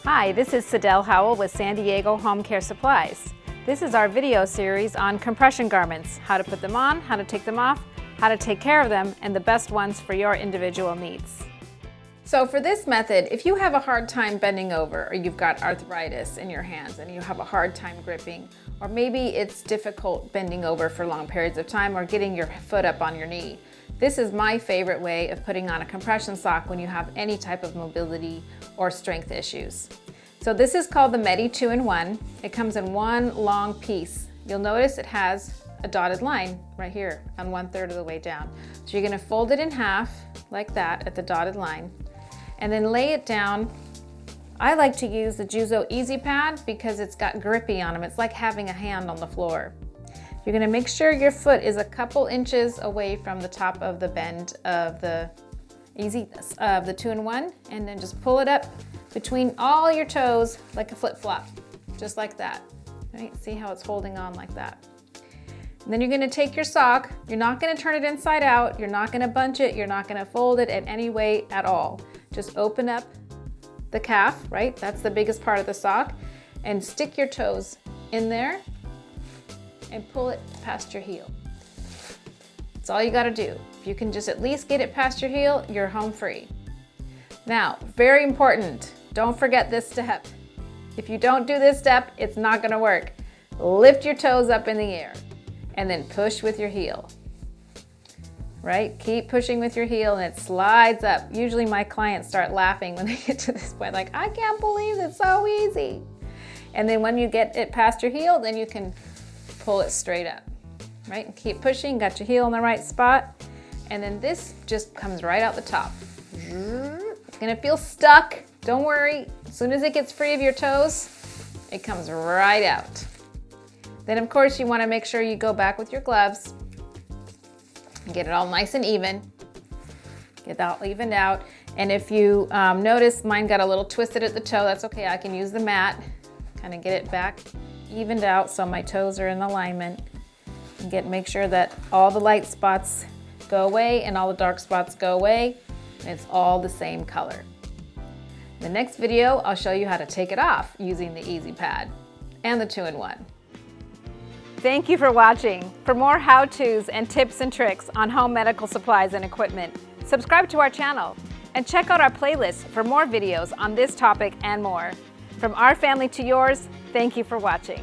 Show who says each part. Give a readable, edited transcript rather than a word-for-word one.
Speaker 1: Hi, this is Sidel Howell with San Diego Home Care Supplies. This is our video series on compression garments, how to put them on, how to take them off, how to take care of them, and the best ones for your individual needs. So for this method, if you have a hard time bending over, or you've got arthritis in your hands and you have a hard time gripping, or maybe it's difficult bending over for long periods of time or getting your foot up on your knee, this is my favorite way of putting on a compression sock when you have any type of mobility or strength issues. So this is called the Medi 2-in-1. It comes in one long piece. You'll notice it has a dotted line right here on 1/3 of the way down. So you're gonna fold it in half like that at the dotted line and then lay it down. I like to use the Juzo EZ Pad because it's got grippy on them. It's like having a hand on the floor. You're gonna make sure your foot is a couple inches away from the top of the bend of the 2-in-1, and then just pull it up between all your toes like a flip-flop, just like that. Right? See how it's holding on like that. And then you're gonna take your sock. You're not gonna turn it inside out. You're not gonna bunch it. You're not gonna fold it in any way at all. Just open up the calf, right? That's the biggest part of the sock. And stick your toes in there and pull it past your heel. That's all you gotta do. If you can just at least get it past your heel, you're home free. Now, very important, don't forget this step. If you don't do this step, it's not gonna work. Lift your toes up in the air and then push with your heel. Right? Keep pushing with your heel and it slides up. Usually my clients start laughing when they get to this point, like, I can't believe it's so easy. And then when you get it past your heel, then you can pull it straight up, right? And keep pushing, got your heel in the right spot. And then this just comes right out the top. It's gonna feel stuck, don't worry. As soon as it gets free of your toes, it comes right out. Then of course you wanna make sure you go back with your gloves and get it all nice and even. Get that all evened out. And if you notice mine got a little twisted at the toe, that's okay, I can use the mat, kind of get it back evened out so my toes are in alignment. And make sure that all the light spots go away and all the dark spots go away. And it's all the same color. In the next video, I'll show you how to take it off using the EZ Pad and the 2-in-1. Thank you for watching. For more how-tos and tips and tricks on home medical supplies and equipment, subscribe to our channel and check out our playlist for more videos on this topic and more. From our family to yours, thank you for watching.